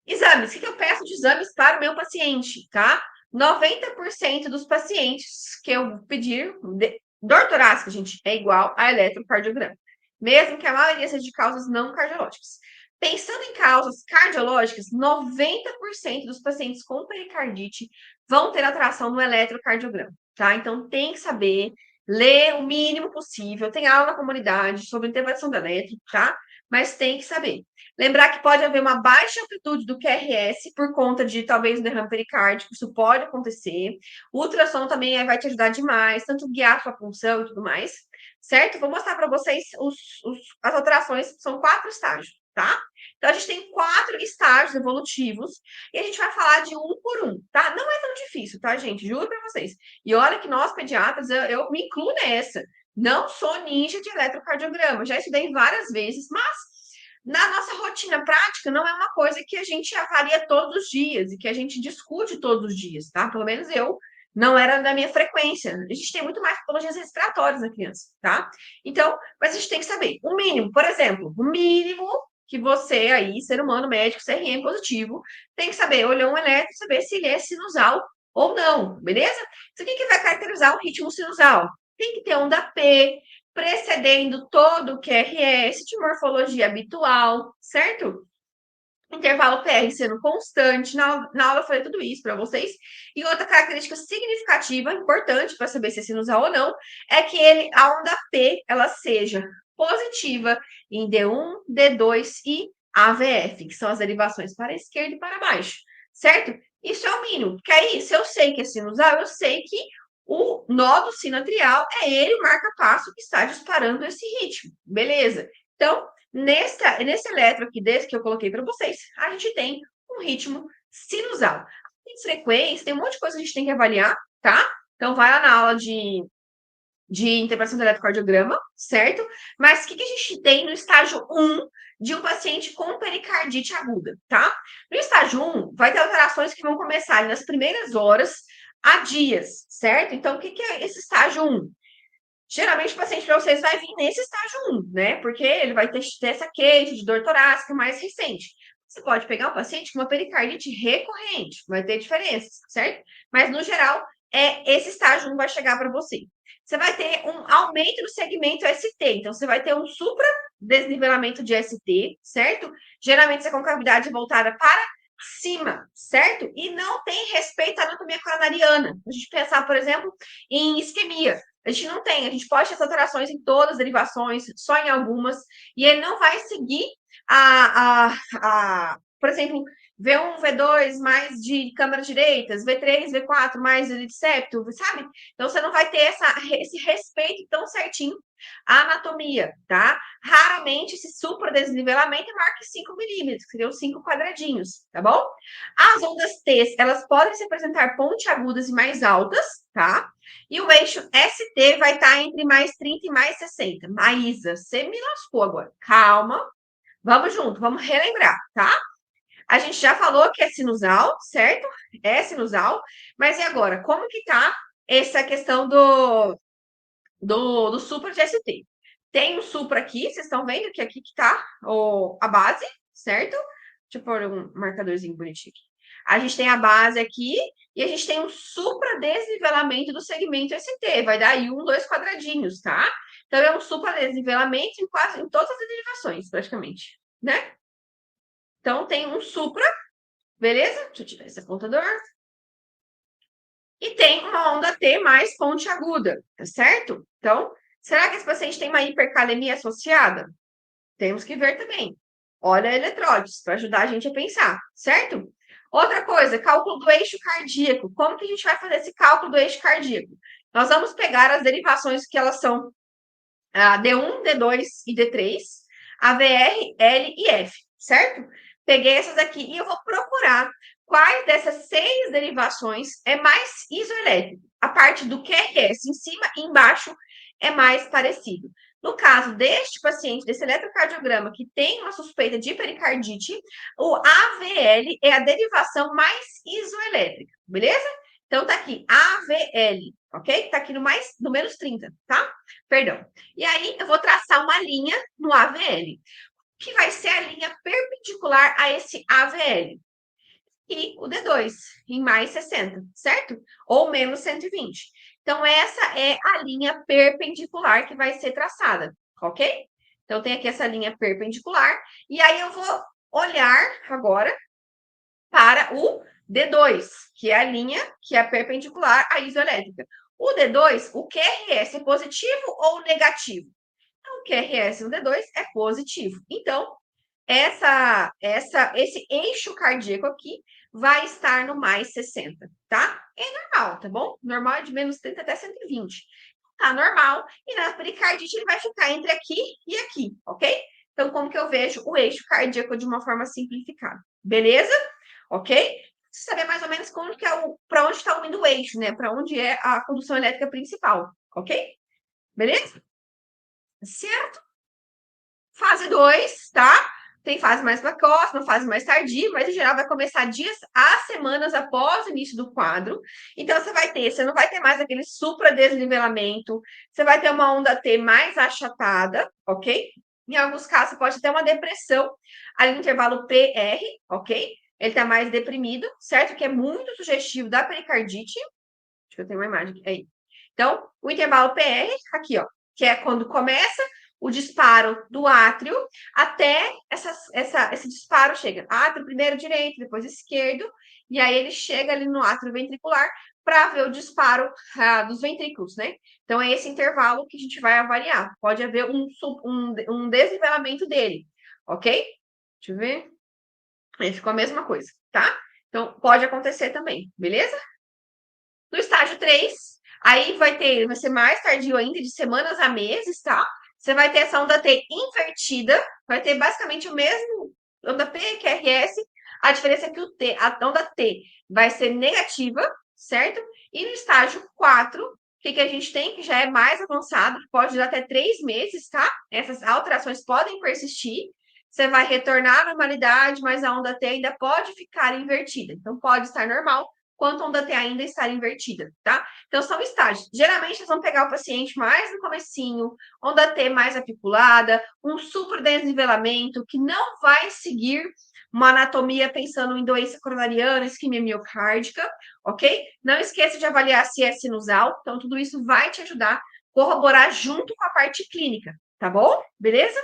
Exames. O que eu peço de exames para o meu paciente, tá? 90% dos pacientes que eu pedir, dor torácica, gente, é igual a eletrocardiograma. Mesmo que a maioria seja de causas não cardiológicas. Pensando em causas cardiológicas, 90% dos pacientes com pericardite vão ter alteração no eletrocardiograma, tá? Então tem que saber ler o mínimo possível. Tem aula na comunidade sobre intervenção da eletro, tá? Mas tem que saber. Lembrar que pode haver uma baixa amplitude do QRS por conta de talvez um derrame pericárdico, isso pode acontecer. O ultrassom também vai te ajudar demais, tanto guiar sua punção e tudo mais, certo? Vou mostrar para vocês as alterações, são 4 estágios, tá? Então, a gente tem 4 estágios evolutivos e a gente vai falar de um por um, tá? Não é tão difícil, tá, gente? Juro para vocês. E olha que nós, pediatras, eu me incluo nessa. Não sou ninja de eletrocardiograma, já estudei várias vezes, mas na nossa rotina prática, não é uma coisa que a gente avalia todos os dias e que a gente discute todos os dias, tá? Pelo menos eu não era da minha frequência. A gente tem muito mais patologias respiratórias na criança, tá? Então, mas a gente tem que saber o mínimo, por exemplo, o mínimo que você aí, ser humano, médico, CRM positivo, tem que saber, olhou um eletro, saber se ele é sinusal ou não, beleza? Isso aqui que vai caracterizar o ritmo sinusal. Tem que ter onda P, precedendo todo o QRS de morfologia habitual, certo? Intervalo PR sendo constante. Na aula eu falei tudo isso para vocês. E outra característica significativa, importante para saber se é sinusal ou não, é que a onda P ela seja positiva em D1, D2 e AVF, que são as derivações para a esquerda e para baixo, certo? Isso é o mínimo, porque aí, se eu sei que é sinusal, eu sei que o nó do sino atrial é ele o marca-passo que está disparando esse ritmo, beleza? Então, nesse eletro aqui, desse que eu coloquei para vocês, a gente tem um ritmo sinusal. Tem frequência, tem um monte de coisa que a gente tem que avaliar, tá? Então, vai lá na aula de interpretação do eletrocardiograma, certo? Mas o que a gente tem no estágio 1 de um paciente com pericardite aguda, tá? No estágio 1, vai ter alterações que vão começar nas primeiras horas a dias, certo? Então, o que é esse estágio 1? Geralmente o paciente para vocês vai vir nesse estágio 1, né? Porque ele vai ter essa queixa de dor torácica mais recente. Você pode pegar um paciente com uma pericardite recorrente, vai ter diferenças, certo? Mas no geral, esse estágio 1 vai chegar para você. Você vai ter um aumento no segmento ST, então você vai ter um supra desnivelamento de ST, certo? Geralmente essa concavidade é voltada para cima, certo? E não tem respeito à anatomia coronariana. A gente pensar, por exemplo, em isquemia. A gente não tem, a gente pode ter alterações em todas as derivações, só em algumas, e ele não vai seguir por exemplo, V1, V2 mais de câmaras direitas, V3, V4 mais de septo, sabe? Então você não vai ter esse respeito tão certinho à anatomia, tá? Raramente esse supradesnivelamento é maior que 5 milímetros, que seriam 5 quadradinhos, tá bom? As ondas T, elas podem se apresentar pontiagudas e mais altas, tá? E o eixo ST vai estar entre mais 30 e mais 60. Maísa, você me lascou agora. Calma. Vamos junto, vamos relembrar, tá? A gente já falou que é sinusal, certo? É sinusal. Mas e agora? Como que tá essa questão do supra de ST? Tem o supra aqui, vocês estão vendo que aqui que tá a base, certo? Deixa eu pôr um marcadorzinho bonitinho aqui. A gente tem a base aqui e a gente tem um supradesnivelamento do segmento ST. Vai dar aí 1, 2 quadradinhos, tá? Então, é um supradesnivelamento em todas as derivações, praticamente, né? Então, tem um supra, beleza? Deixa eu tirar esse apontador. E tem uma onda T mais pontiaguda, tá certo? Então, será que esse paciente tem uma hipercalemia associada? Temos que ver também. Olha eletrólitos para ajudar a gente a pensar, certo? Outra coisa, cálculo do eixo cardíaco. Como que a gente vai fazer esse cálculo do eixo cardíaco? Nós vamos pegar as derivações que elas são a D1, D2 e D3, AVR, L e F, certo? Peguei essas aqui e eu vou procurar quais dessas 6 derivações é mais isoelétrico. A parte do QRS em cima e embaixo é mais parecido. No caso deste paciente, desse eletrocardiograma que tem uma suspeita de pericardite, o AVL é a derivação mais isoelétrica, beleza? Então, tá aqui, AVL, ok? Tá aqui no menos 30, tá? Perdão. E aí, eu vou traçar uma linha no AVL, que vai ser a linha perpendicular a esse AVL. e o D2 em mais 60, certo? Ou menos 120. Então, essa é a linha perpendicular que vai ser traçada, ok? Então, tem aqui essa linha perpendicular. E aí, eu vou olhar agora para o D2, que é a linha que é perpendicular à isoelétrica. O D2, o QRS é positivo ou negativo? Então, o QRS no D2 é positivo. Então, esse eixo cardíaco aqui vai estar no mais 60, tá? É normal, tá bom? Normal é de menos 30 até 120. Tá normal. E na pericardite ele vai ficar entre aqui e aqui, ok? Então, como que eu vejo o eixo cardíaco de uma forma simplificada? Beleza? Ok? Saber mais ou menos como que é para onde está indo o eixo, né? Para onde é a condução elétrica principal, ok? Beleza? Certo? Fase 2, tá? Tem fase mais precoce, uma fase mais tardia, mas em geral vai começar dias a semanas após o início do quadro. Então você não vai ter mais aquele supradesnivelamento, você vai ter uma onda T mais achatada, ok? Em alguns casos você pode ter uma depressão ali no intervalo PR, ok? Ele tá mais deprimido, certo? Que é muito sugestivo da pericardite. Deixa eu ter uma imagem aí. Então, o intervalo PR, aqui, ó, que é quando começa o disparo do átrio até esse disparo chega. Átrio primeiro direito, depois esquerdo, e aí ele chega ali no átrio ventricular para ver o disparo dos ventrículos, né? Então, é esse intervalo que a gente vai avaliar. Pode haver um desnivelamento dele, ok? Deixa eu ver. Aí ficou a mesma coisa, tá? Então, pode acontecer também, beleza? No estágio 3, aí vai ser mais tardio ainda, de semanas a meses, tá? Você vai ter essa onda T invertida, vai ter basicamente o mesmo onda P que RS, a diferença é que a onda T vai ser negativa, certo? E no estágio 4, o que a gente tem? Que já é mais avançado, pode durar até 3 meses, tá? Essas alterações podem persistir. Você vai retornar à normalidade, mas a onda T ainda pode ficar invertida. Então, pode estar normal, quanto a onda T ainda estar invertida, tá? Então, são estágios. Geralmente, eles vão pegar o paciente mais no comecinho, onda T mais apiculada, um superdesnivelamento que não vai seguir uma anatomia pensando em doença coronariana, isquemia miocárdica, ok? Não esqueça de avaliar se é sinusal. Então, tudo isso vai te ajudar a corroborar junto com a parte clínica, tá bom? Beleza?